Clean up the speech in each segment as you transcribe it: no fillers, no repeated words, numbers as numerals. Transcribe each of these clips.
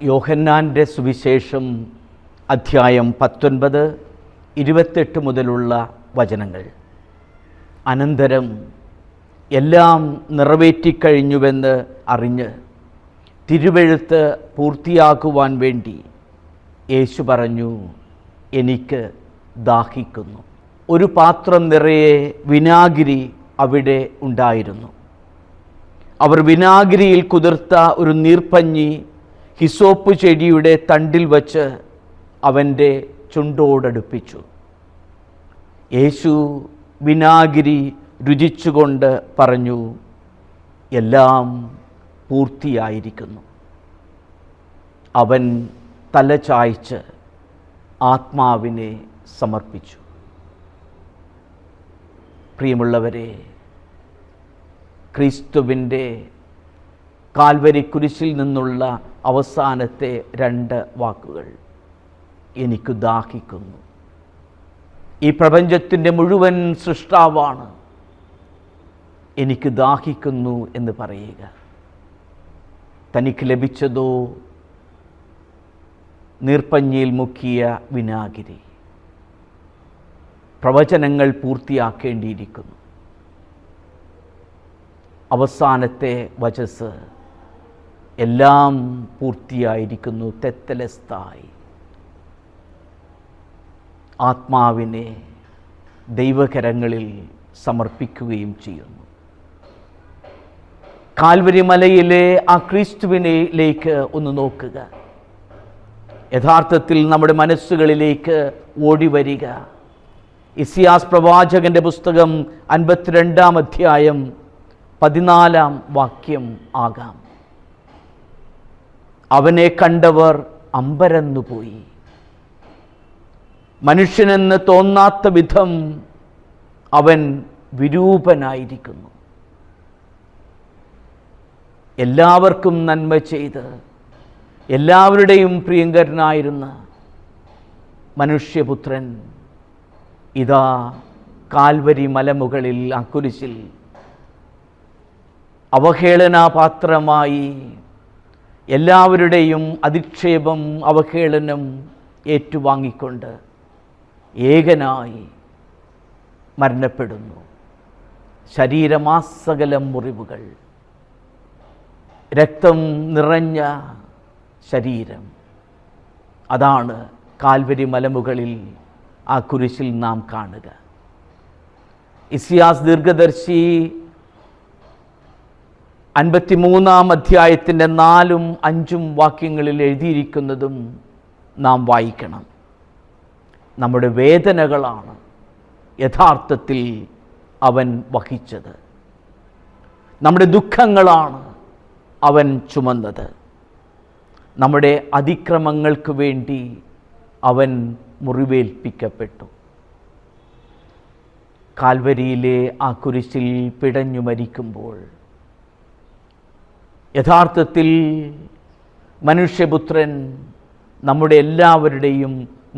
യോഹന്നാൻ്റെ സുവിശേഷം അധ്യായം 19, 28 മുതലുള്ള വചനങ്ങൾ. അനന്തരം എല്ലാം നിറവേറ്റിക്കഴിഞ്ഞുവെന്ന് അറിഞ്ഞ് തിരുവെഴുത്ത് പൂർത്തിയാക്കുവാൻ വേണ്ടി യേശു പറഞ്ഞു, എനിക്ക് ദാഹിക്കുന്നു. ഒരു പാത്രം നിറയെ വിനാഗിരി അവിടെ ഉണ്ടായിരുന്നു. അവർ വിനാഗിരിയിൽ കുതിർത്ത ഒരു നീർപ്പഞ്ഞി ഹിസോപ്പ് ചെടിയുടെ തണ്ടിൽ വച്ച് അവൻ്റെ ചുണ്ടോടടുപ്പിച്ചു. യേശു വിനാഗിരി രുചിച്ചുകൊണ്ട് പറഞ്ഞു, എല്ലാം പൂർത്തിയായിരിക്കുന്നു. അവൻ തല ചായ്ച്ച് ആത്മാവിനെ സമർപ്പിച്ചു. പ്രിയമുള്ളവരെ, ക്രിസ്തുവിൻ്റെ കാൽവരി കുരിശിൽ നിന്നുള്ള അവസാനത്തെ 2 വാക്കുകൾ, എനിക്ക് ദാഹിക്കുന്നു. ഈ പ്രപഞ്ചത്തിൻ്റെ മുഴുവൻ സൃഷ്ടാവാണ് എനിക്ക് ദാഹിക്കുന്നു എന്ന് പറയുക. തനിക്ക് ലഭിച്ചതോ നീർപ്പഞ്ഞിയിൽ മുക്കിയ വിനാഗിരി. പ്രവചനങ്ങൾ പൂർത്തിയാക്കേണ്ടിയിരിക്കുന്നു. അവസാനത്തെ വചസ്, എല്ലാം പൂർത്തിയായിരിക്കുന്നു, തെത്തലസ്ഥായി. ആത്മാവിനെ ദൈവകരങ്ങളിൽ സമർപ്പിക്കുകയും ചെയ്യുന്നു. കാൽവരി മലയിലെ ആ ക്രിസ്തുവിനിലേക്ക് ഒന്ന് നോക്കുക. യഥാർത്ഥത്തിൽ നമ്മുടെ മനസ്സുകളിലേക്ക് ഓടി വരിക. ഇസ്യാസ് പ്രവാചകന്റെ പുസ്തകം 52-ാം അധ്യായം 14-ാം വാക്യം ആകാം. അവനെ കണ്ടവർ അമ്പരന്നുപോയി. മനുഷ്യനെന്ന് തോന്നാത്ത വിധം അവൻ വിരൂപനായിരിക്കുന്നു. എല്ലാവർക്കും നന്മ ചെയ്ത് എല്ലാവരുടെയും പ്രിയങ്കരനായിരുന്ന മനുഷ്യപുത്രൻ ഇതാ കാൽവരി മലമുകളിൽ ആ കുരിശിൽ അവഹേളനാപാത്രമായി എല്ലാവരുടെയും അധിക്ഷേപം, അവഹേളനം ഏറ്റുവാങ്ങിക്കൊണ്ട് ഏകനായി മരണപ്പെടുന്നു. ശരീരമാസകലം മുറിവുകൾ, രക്തം നിറഞ്ഞ ശരീരം. അതാണ് കാൽവരി മലമുകളിൽ ആ കുരിശിൽ നാം കാണുക. ഇസ്യാസ് ദീർഘദർശി 53-ാം അധ്യായത്തിൻ്റെ 4-ഉം 5-ഉം വാക്യങ്ങളിൽ എഴുതിയിരിക്കുന്നതും നാം വായിക്കണം. നമ്മുടെ വേദനകളാണ് യഥാർത്ഥത്തിൽ അവൻ വഹിച്ചത്. നമ്മുടെ ദുഃഖങ്ങളാണ് അവൻ ചുമന്നത്. നമ്മുടെ അതിക്രമങ്ങൾക്ക് വേണ്ടി അവൻ മുറിവേൽപ്പിക്കപ്പെട്ടു. കാൽവരിയിലെ ആ കുരിശിൽ പിടഞ്ഞു മരിക്കുമ്പോൾ യഥാർത്ഥത്തിൽ മനുഷ്യപുത്രൻ നമ്മുടെ എല്ലാവരുടെയും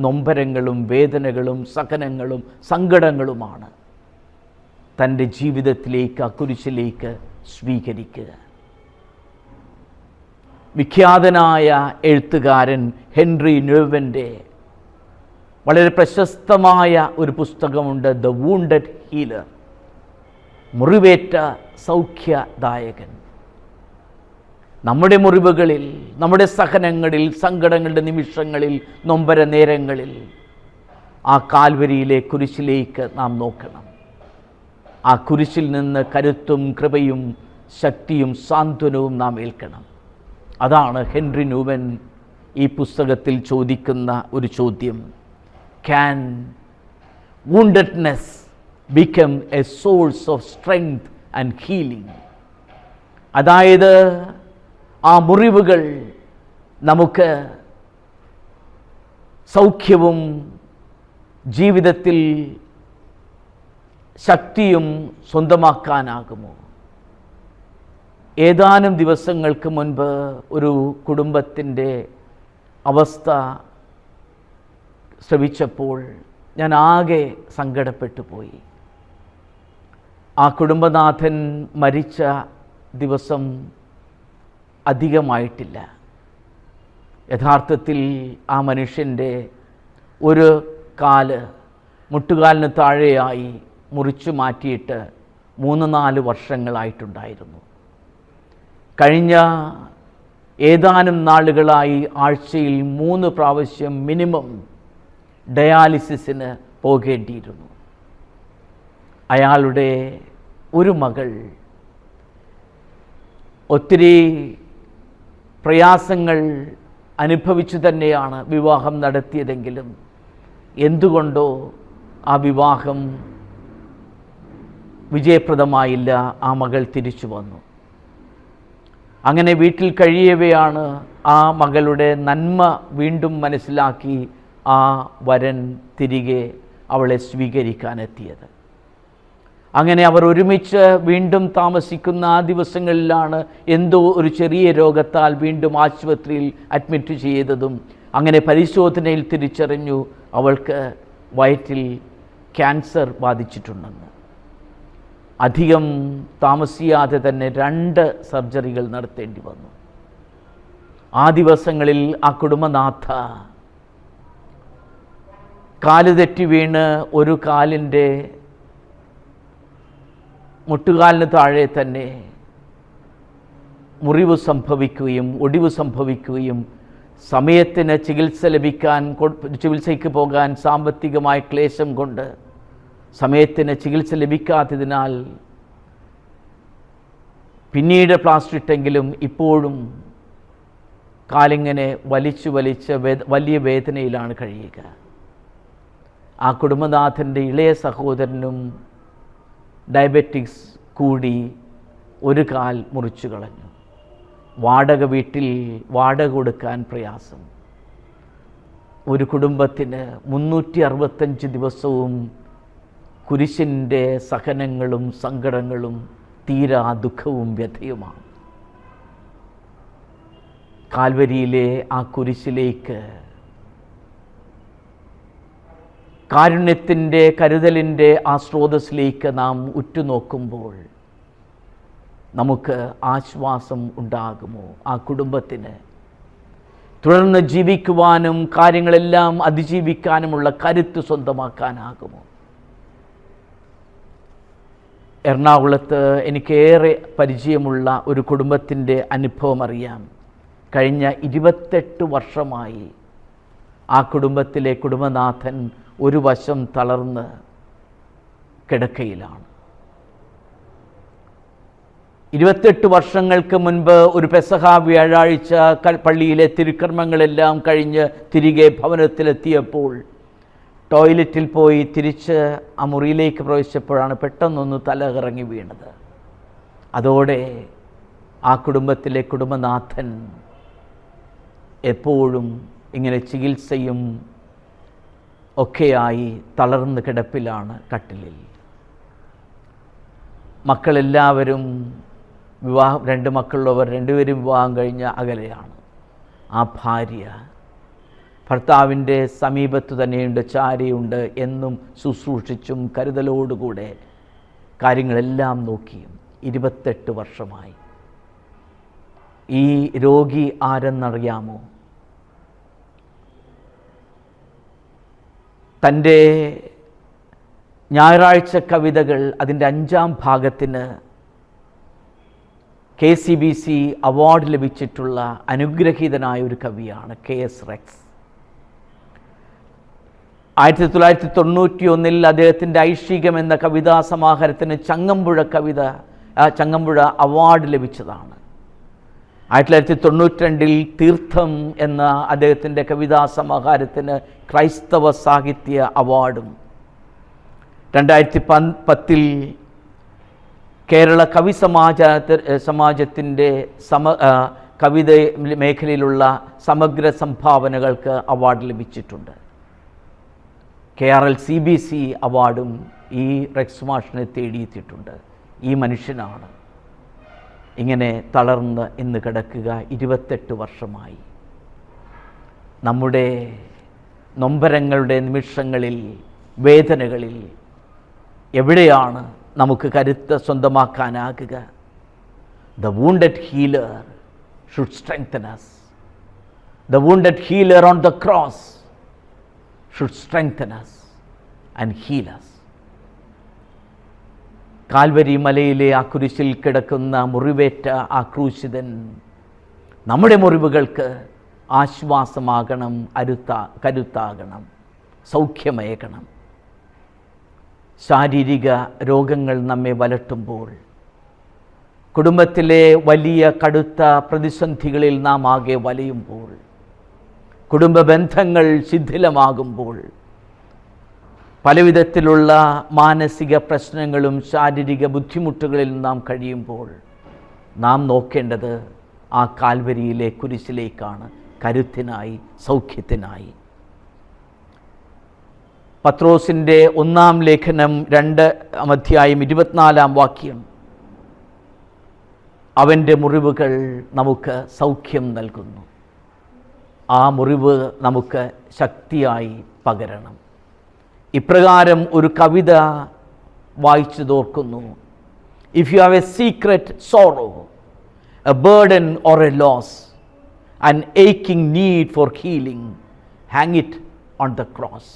നൊമ്പരങ്ങളും വേദനകളും സഹനങ്ങളും സങ്കടങ്ങളുമാണ് തൻ്റെ ജീവിതത്തിലേക്ക് ആ കുരിശിലേക്ക് സ്വീകരിക്കുക. വിഖ്യാതനായ എഴുത്തുകാരൻ ഹെൻറി ന്യൂവൻ്റെ വളരെ പ്രശസ്തമായ ഒരു പുസ്തകമുണ്ട്, ദ വൂണ്ടഡ് ഹീലർ, മുറിവേറ്റ സൗഖ്യദായകൻ. നമ്മുടെ മുറിവുകളിൽ, നമ്മുടെ സഹനങ്ങളിൽ, സങ്കടങ്ങളുടെ നിമിഷങ്ങളിൽ, നൊമ്പര നേരങ്ങളിൽ ആ കാൽവരിയിലെ കുരിശിലേക്ക് നാം നോക്കണം. ആ കുരിശിൽ നിന്ന് കരുത്തും കൃപയും ശക്തിയും സാന്ത്വനവും നാം ഏൽക്കണം. അതാണ് ഹെൻറി ന്യൂവൻ ഈ പുസ്തകത്തിൽ ചോദിക്കുന്ന ഒരു ചോദ്യം. Can woundedness become a source of strength and healing? അതായത് ആ മുറിവുകൾ നമുക്ക് സൗഖ്യവും ജീവിതത്തിൽ ശക്തിയും സ്വന്തമാക്കാനാകുമോ? ഏതാനും ദിവസങ്ങൾക്ക് മുൻപ് ഒരു കുടുംബത്തിൻ്റെ അവസ്ഥ ശ്രവിച്ചപ്പോൾ ഞാൻ ആകെ സങ്കടപ്പെട്ടു പോയി. ആ കുടുംബനാഥൻ മരിച്ച ദിവസം അധികമായിട്ടില്ല. യഥാർത്ഥത്തിൽ ആ മനുഷ്യൻ്റെ ഒരു കാല് മുട്ടുകാലിന് താഴെയായി മുറിച്ചു മാറ്റിയിട്ട് 3-4 വർഷങ്ങളായിട്ടുണ്ടായിരുന്നു. കഴിഞ്ഞ ഏതാനും നാളുകളായി ആഴ്ചയിൽ 3 പ്രാവശ്യം മിനിമം ഡയാലിസിസിന് പോകേണ്ടിയിരുന്നു. അയാളുടെ ഒരു മകൾ ഒത്തിരി പ്രയാസങ്ങൾ അനുഭവിച്ചു തന്നെയാണ് വിവാഹം നടത്തിയതെങ്കിലും എന്തുകൊണ്ടോ ആ വിവാഹം വിജയപ്രദമായില്ല. ആ മകൾ തിരിച്ചു വന്നു. അങ്ങനെ വീട്ടിൽ കഴിയവെയാണ് ആ മകളുടെ നന്മ വീണ്ടും മനസ്സിലാക്കി ആ വരൻ തിരികെ അവളെ സ്വീകരിക്കാനെത്തിയത്. അങ്ങനെ അവർ ഒരുമിച്ച് വീണ്ടും താമസിക്കുന്ന ആ ദിവസങ്ങളിലാണ് എന്തോ ഒരു ചെറിയ രോഗത്താൽ വീണ്ടും ആശുപത്രിയിൽ അഡ്മിറ്റ് ചെയ്തതും അങ്ങനെ പരിശോധനയിൽ തിരിച്ചറിഞ്ഞു അവൾക്ക് വയറ്റിൽ ക്യാൻസർ ബാധിച്ചിട്ടുണ്ടെന്ന്. അധികം താമസിയാതെ തന്നെ 2 സർജറികൾ നടത്തേണ്ടി വന്നു. ആ ദിവസങ്ങളിൽ ആ കുടുംബനാഥ കാല് തെറ്റി വീണ് ഒരു കാലിൻ്റെ മുട്ടുകാലിന് താഴെ തന്നെ മുറിവ് സംഭവിക്കുകയും ഒടിവ് സംഭവിക്കുകയും സമയത്തിന് ചികിത്സയ്ക്ക് പോകാൻ സാമ്പത്തികമായ ക്ലേശം കൊണ്ട് സമയത്തിന് ചികിത്സ ലഭിക്കാത്തതിനാൽ പിന്നീട് പ്ലാസ്റ്റർ ഇട്ടെങ്കിലും ഇപ്പോഴും കാലിങ്ങനെ വലിച്ച് വലിയ വേദനയിലാണ് കഴിയുക. ആ കുടുംബനാഥൻ്റെ ഇളയ സഹോദരനും ഡയബറ്റിക്സ് കൂടി ഒരു കാൽ മുറിച്ചു കളഞ്ഞു. വാടക വീട്ടിൽ വാടക കൊടുക്കാൻ പ്രയാസം. ഒരു കുടുംബത്തിന് 365 ദിവസവും കുരിശിൻ്റെ സഹനങ്ങളും സങ്കടങ്ങളും തീരാ ദുഃഖവും വ്യഥയുമാണ്. കാൽവരിയിലെ ആ കുരിശിലേക്ക് കാരുണ്യത്തിൻ്റെ കരുതലിൻ്റെ ആ സ്രോതസ്സിലേക്ക് നാം ഉറ്റുനോക്കുമ്പോൾ നമുക്ക് ആശ്വാസം ഉണ്ടാകുമോ? ആ കുടുംബത്തിന് തുടർന്ന് ജീവിക്കുവാനും കാര്യങ്ങളെല്ലാം അതിജീവിക്കാനുമുള്ള കരുത്ത് സ്വന്തമാക്കാനാകുമോ? എറണാകുളത്ത് എനിക്കേറെ പരിചയമുള്ള ഒരു കുടുംബത്തിൻ്റെ അനുഭവം അറിയാം. കഴിഞ്ഞ 28 വർഷമായി ആ കുടുംബത്തിലെ കുടുംബനാഥൻ ഒരു വശം തളർന്ന് കിടക്കയിലാണ്. 28 വർഷങ്ങൾക്ക് മുൻപ് ഒരു പെസഹ വ്യാഴാഴ്ച പള്ളിയിലെ തിരുക്കർമ്മങ്ങളെല്ലാം കഴിഞ്ഞ് തിരികെ ഭവനത്തിലെത്തിയപ്പോൾ ടോയ്ലറ്റിൽ പോയി തിരിച്ച് ആ മുറിയിലേക്ക് പ്രവേശിച്ചപ്പോഴാണ് പെട്ടെന്നൊന്ന് തലകറങ്ങി വീണത്. അതോടെ ആ കുടുംബത്തിലെ കുടുംബനാഥൻ എപ്പോഴും ഇങ്ങനെ ചികിത്സയും ഒക്കെയായി തളർന്ന് കിടപ്പിലാണ് കട്ടിലിൽ. മക്കളെല്ലാവരും വിവാഹം 2 മക്കളുള്ളവർ 2 പേരും വിവാഹം കഴിഞ്ഞ അകലെയാണ്. ആ ഭാര്യ ഭർത്താവിൻ്റെ സമീപത്ത് തന്നെയുണ്ട്, ചാരിയുണ്ട്, എന്നും ശുശ്രൂഷിച്ചും കരുതലോടുകൂടെ കാര്യങ്ങളെല്ലാം നോക്കിയും 28 വർഷമായി. ഈ രോഗി ആരെന്നറിയാമോ? തൻ്റെ ഞായറാഴ്ച കവിതകൾ അതിൻ്റെ 5ാം ഭാഗത്തിന് KCBC അവാർഡ് ലഭിച്ചിട്ടുള്ള അനുഗ്രഹീതനായ ഒരു കവിയാണ് KS റെക്സ്. 1991 അദ്ദേഹത്തിൻ്റെ ഐഷികം എന്ന കവിതാ സമാഹാരത്തിന് ചങ്ങമ്പുഴ അവാർഡ് ലഭിച്ചതാണ്. 1992 തീർത്ഥം എന്ന അദ്ദേഹത്തിൻ്റെ കവിതാ സമാഹാരത്തിന് ക്രൈസ്തവ സാഹിത്യ അവാർഡും 2010 കേരള കവി സമാജത്തിൻ്റെ കവിത മേഖലയിലുള്ള സമഗ്ര സംഭാവനകൾക്ക് അവാർഡ് ലഭിച്ചിട്ടുണ്ട്. KRL-CBC അവാർഡും ഈ റെക്സ് മാഷിനെ തേടിയെത്തിയിട്ടുണ്ട്. ഈ മനുഷ്യനാണ് ഇങ്ങനെ തളർന്ന് ഇന്ന് കിടക്കുക. 28 വർഷമായി. നമ്മുടെ നൊമ്പരങ്ങളുടെ നിമിഷങ്ങളിൽ, വേദനകളിൽ എവിടെയാണ് നമുക്ക് കരുത്ത് സ്വന്തമാക്കാനാകുക? The wounded healer should strengthen us. The wounded healer on the cross should strengthen us and heal us. Calvary മലയിലെ ആ കുരിശിൽ കിടക്കുന്ന മുറിവേറ്റ ആ ക്രൂശിതൻ നമ്മുടെ മുറിവുകൾക്ക് ആശ്വാസമാകണം, കരുത്താകണം, സൗഖ്യമേകണം. ശാരീരിക രോഗങ്ങൾ നമ്മെ വലട്ടുമ്പോൾ, കുടുംബത്തിലെ വലിയ കടുത്ത പ്രതിസന്ധികളിൽ നാം ആകെ വലയുമ്പോൾ, കുടുംബ ബന്ധങ്ങൾ ശിഥിലമാകുമ്പോൾ, പലവിധത്തിലുള്ള മാനസിക പ്രശ്നങ്ങളും ശാരീരിക ബുദ്ധിമുട്ടുകളിൽ നാം കഴിയുമ്പോൾ നാം നോക്കേണ്ടത് ആ കാൽവരിയിലെ കുരിശിലേക്കാണ്, കരുത്തിനായി, സൗഖ്യത്തിനായി. പത്രോസിൻ്റെ 1-ാം ലേഖനം 2-ാം അധ്യായം 24-ാം വാക്യം, അവൻ്റെ മുറിവുകൾ നമുക്ക് സൗഖ്യം നൽകുന്നു. ആ മുറിവ് നമുക്ക് ശക്തിയായി പകരണം. ഇപ്രകാരം ഒരു കവിത വായിച്ചു തോർക്കുന്നു: if you have a secret sorrow, a burden or a loss, an aching need for healing, hang it on the cross.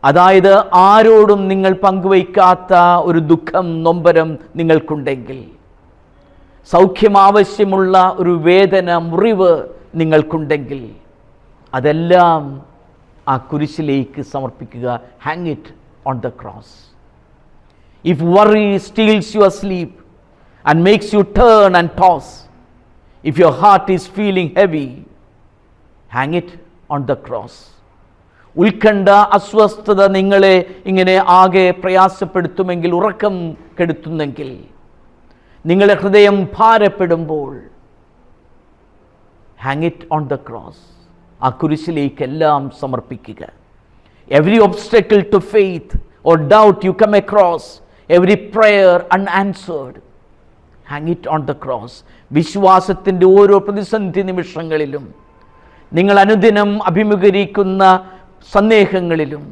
അതായത്, ആരോടും നിങ്ങൾ പങ്കുവയ്ക്കാത്ത ഒരു ദുഃഖം, നൊമ്പരം നിങ്ങൾക്കുണ്ടെങ്കിൽ, സൗഖ്യം ആവശ്യമുള്ള ഒരു വേദന, മുറിവ് നിങ്ങൾക്കുണ്ടെങ്കിൽ, അതെല്ലാം ആ കുരിശിലേക്ക് സമർപ്പിക്കുക. Hang it on the cross. If worry steals your sleep and makes you turn and toss, if your heart is feeling heavy, hang it on the cross. ഉത്കണ്ഠ, അസ്വസ്ഥത നിങ്ങളെ ഇങ്ങനെ ആകെ പ്രയാസപ്പെടുത്തുമെങ്കിൽ, ഉറക്കം കെടുത്തുന്നെങ്കിൽ, നിങ്ങളുടെ ഹൃദയം ഭാരപ്പെടുമ്പോൾ, hang it on the cross. ആ കുരിശിലേക്ക് എല്ലാം സമർപ്പിക്കുക. Every obstacle to faith or doubt you come across, every prayer unanswered, hang it on the cross. വിശ്വാസത്തിൻ്റെ ഓരോ പ്രതിസന്ധി നിമിഷങ്ങളിലും, നിങ്ങൾ അനുദിനം അഭിമുഖീകരിക്കുന്ന സന്ദേഹങ്ങളിലും,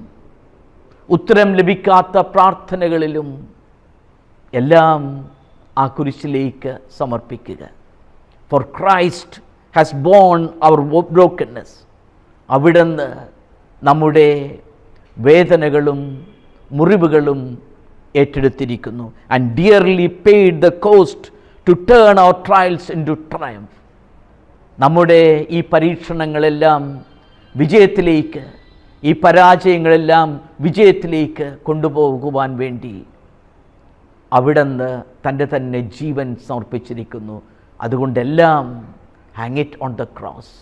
ഉത്തരം ലഭിക്കാത്ത പ്രാർത്ഥനകളിലും എല്ലാം ആ കുരിശിലേക്ക് സമർപ്പിക്കുക. For Christ has borne our brokenness. അവിടുന്ന് നമ്മുടെ വേദനകളും മുറിവുകളും ഏറ്റെടുത്തിരിക്കുന്നു. And dearly paid the cost to turn our trials into triumph. നമ്മുടെ ഈ പരീക്ഷണങ്ങളെല്ലാം വിജയത്തിലേക്ക്, ഈ പരാജയങ്ങളെല്ലാം വിജയത്തിലേക്ക് കൊണ്ടുപോകുവാൻ വേണ്ടി അവിടുന്ന് തൻ്റെ തന്നെ ജീവൻ സമർപ്പിച്ചിരിക്കുന്നു. അതുകൊണ്ടെല്ലാം hang it on the cross.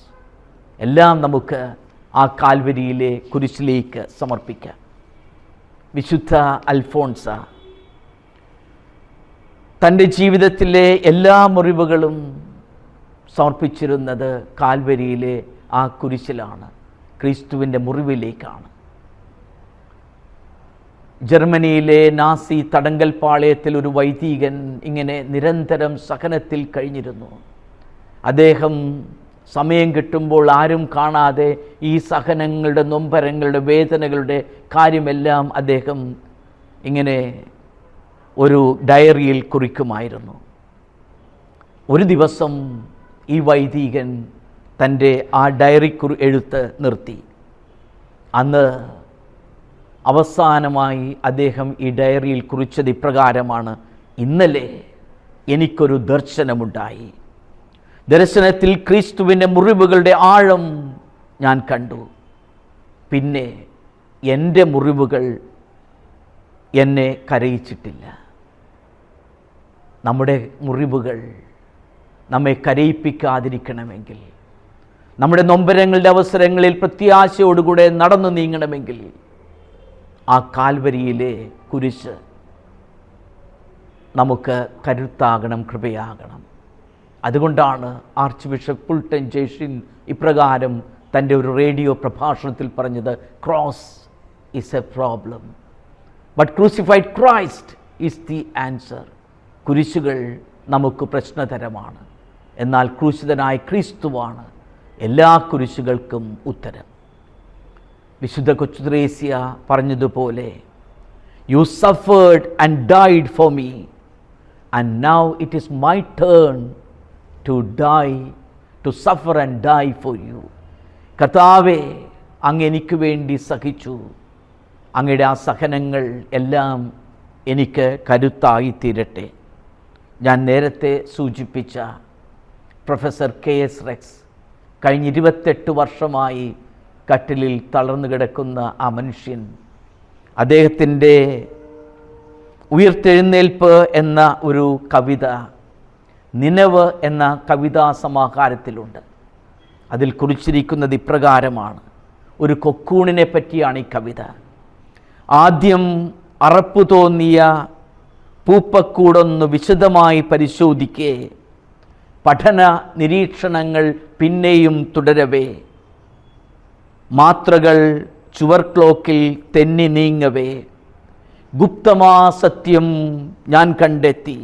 എല്ലാം നമുക്ക് ആ കാൽവരിയിലെ കുരിശിലേക്ക് സമർപ്പിക്കാം. വിശുദ്ധ അൽഫോൺസ തൻ്റെ ജീവിതത്തിലെ എല്ലാ മുറിവുകളും സമർപ്പിച്ചിരുന്നത് കാൽവരിയിലെ ആ കുരിശിലാണ്, ക്രിസ്തുവിൻ്റെ മുറിവിലേക്കാണ്. ജർമ്മനിയിലെ നാസി തടങ്കൽ പാളയത്തിൽ ഒരു വൈദികൻ ഇങ്ങനെ നിരന്തരം സഹനത്തിൽ കഴിഞ്ഞിരുന്നു. അദ്ദേഹം സമയം കിട്ടുമ്പോൾ ആരും കാണാതെ ഈ സഹനങ്ങളുടെ, നൊമ്പരങ്ങളുടെ, വേദനകളുടെ കാര്യമെല്ലാം അദ്ദേഹം ഇങ്ങനെ ഒരു ഡയറിയിൽ കുറിക്കുമായിരുന്നു. ഒരു ദിവസം ഈ വൈദികൻ തൻ്റെ ആ ഡയറി എഴുത്ത് നിർത്തി. അന്ന് അവസാനമായി അദ്ദേഹം ഈ ഡയറിയിൽ കുറിച്ചത് ഇപ്രകാരമാണ്: ഇന്നലെ എനിക്കൊരു ദർശനമുണ്ടായി. ദർശനത്തിൽ ക്രിസ്തുവിൻ്റെ മുറിവുകളുടെ ആഴം ഞാൻ കണ്ടു. പിന്നെ എൻ്റെ മുറിവുകൾ എന്നെ കരയിച്ചിട്ടില്ല. നമ്മുടെ മുറിവുകൾ നമ്മെ കരയിപ്പിക്കാതിരിക്കണമെങ്കിൽ, നമ്മുടെ നൊമ്പരങ്ങളുടെ അവസരങ്ങളിൽ പ്രത്യാശയോടുകൂടെ നടന്നു നീങ്ങണമെങ്കിൽ, ആ കാൽവരിയിലെ കുരിശ് നമുക്ക് കരുത്താകണം, കൃപയാകണം. അതുകൊണ്ടാണ് ആർച്ച് ബിഷപ്പ് പുൾട്ടൻ ജേഷിൻ ഇപ്രകാരം തൻ്റെ ഒരു റേഡിയോ പ്രഭാഷണത്തിൽ പറഞ്ഞത്: cross is a problem, but crucified Christ is the answer. കുരിശുകൾ നമുക്ക് പ്രശ്നതരമാണ്, എന്നാൽ ക്രൂശിതനായ ക്രിസ്തുവാണ് എല്ലാ കുരിശുകൾക്കും ഉത്തരം. വിശുദ്ധ കൊച്ചുത്രേസ്യ പറഞ്ഞതുപോലെ, you suffered and died for me, and now it is my turn to die to suffer and die for you. കർത്താവേ, അങ്ങ് എനിക്ക് വേണ്ടി സഹിച്ചു. അങ്ങയുടെ ആ സഹനങ്ങൾ എല്ലാം എനിക്ക് കരുത്തായി തീരട്ടെ. ഞാൻ നേരത്തെ സൂചിപ്പിച്ച പ്രൊഫസർ KS റെക്സ് കഴിഞ്ഞ 28 വർഷമായി കട്ടിലിൽ തളർന്നു കിടക്കുന്ന ആ മനുഷ്യൻ, അദ്ദേഹത്തിൻ്റെ ഉയിർത്തെഴുന്നേൽപ്പ് എന്ന ഒരു കവിത നിനവ് എന്ന കവിതാ സമാഹാരത്തിലുണ്ട്. അതിൽ കുറിച്ചിരിക്കുന്നത് ഇപ്രകാരമാണ്. ഒരു കൊക്കൂണിനെ പറ്റിയാണ് ഈ കവിത. ആദ്യം അറപ്പു തോന്നിയ പൂപ്പക്കൂടൊന്ന് വിശദമായി പരിശോധിക്കേ, പഠന നിരീക്ഷണങ്ങൾ പിന്നെയും തുടരവേ, മാത്രകൾ ചുവർ ക്ലോക്കിൽ തെന്നി നീങ്ങവേ, ഗുപ്തമാ സത്യം ഞാൻ കണ്ടെത്തി.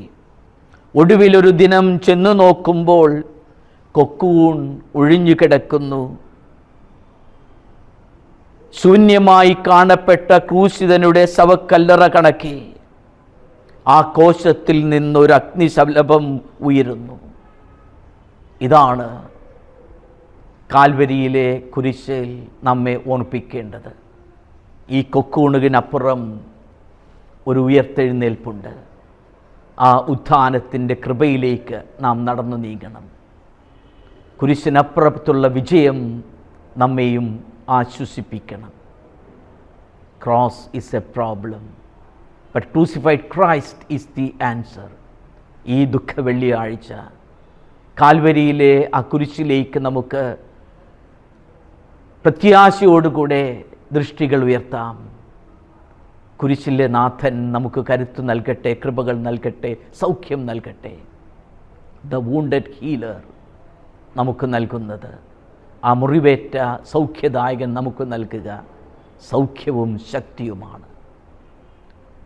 ഒടുവിലൊരു ദിനം ചെന്നു നോക്കുമ്പോൾ കൊക്കൂൺ ഒഴിഞ്ഞു കിടക്കുന്നു. ശൂന്യമായി കാണപ്പെട്ട ക്രൂശിതനുടെ ശവക്കല്ലറ കണക്കെ ആ കോശത്തിൽ നിന്നൊരു അഗ്നിശലഭം ഉയരുന്നു. ഇതാണ് കാൽവരിയിലെ കുരിശിൽ നമ്മെ ഓർമ്മിപ്പിക്കേണ്ടത്. ഈ കൊക്കൂണുകിനപ്പുറം ഒരു ഉയർത്തെഴുന്നേൽപ്പുണ്ട്. ആ ഉത്ഥാനത്തിൻ്റെ കൃപയിലേക്ക് നാം നടന്നു നീങ്ങണം. കുരിശിനപ്പുറത്തുള്ള വിജയം നമ്മെയും ആശ്വസിപ്പിക്കണം. Cross is a problem, but crucified Christ is the answer. ഈ ദുഃഖ വെള്ളിയാഴ്ച കാൽവരിയിലെ ആ കുരിശിലേക്ക് നമുക്ക് പ്രത്യാശയോടുകൂടെ ദൃഷ്ടികൾ ഉയർത്താം. കുരിശിലെ നാഥൻ നമുക്ക് കരുത്ത് നൽകട്ടെ, കൃപകൾ നൽകട്ടെ, സൗഖ്യം നൽകട്ടെ. ദ വൂണ്ടഡ് ഹീലർ നമുക്ക് നൽകുന്നത്, ആ മുറിവേറ്റ സൗഖ്യദായകൻ നമുക്ക് നൽകുക സൗഖ്യവും ശക്തിയുമാണ്.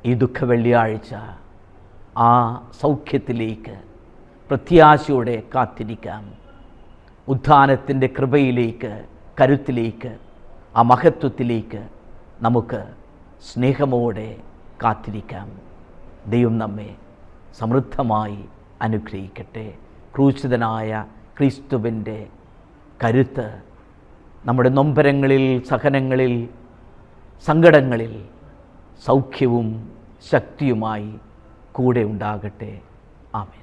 ഈ ദുഃഖ വെള്ളിയാഴ്ച ആ സൗഖ്യത്തിലേക്ക് പ്രത്യാശയോടെ കാത്തിരിക്കാം. ഉത്ഥാനത്തിൻ്റെ കൃപയിലേക്ക്, കരുത്തിലേക്ക്, ആ മഹത്വത്തിലേക്ക് നമുക്ക് സ്നേഹമോടെ കാത്തിരിക്കാം. ദൈവം നമ്മെ സമൃദ്ധമായി അനുഗ്രഹിക്കട്ടെ. ക്രൂശിതനായ ക്രിസ്തുവിൻ്റെ കരുത്ത് നമ്മുടെ നൊമ്പരങ്ങളിൽ, സഹനങ്ങളിൽ, സങ്കടങ്ങളിൽ സൗഖ്യവും ശക്തിയുമായി കൂടെ ഉണ്ടാകട്ടെ. ആമേൻ.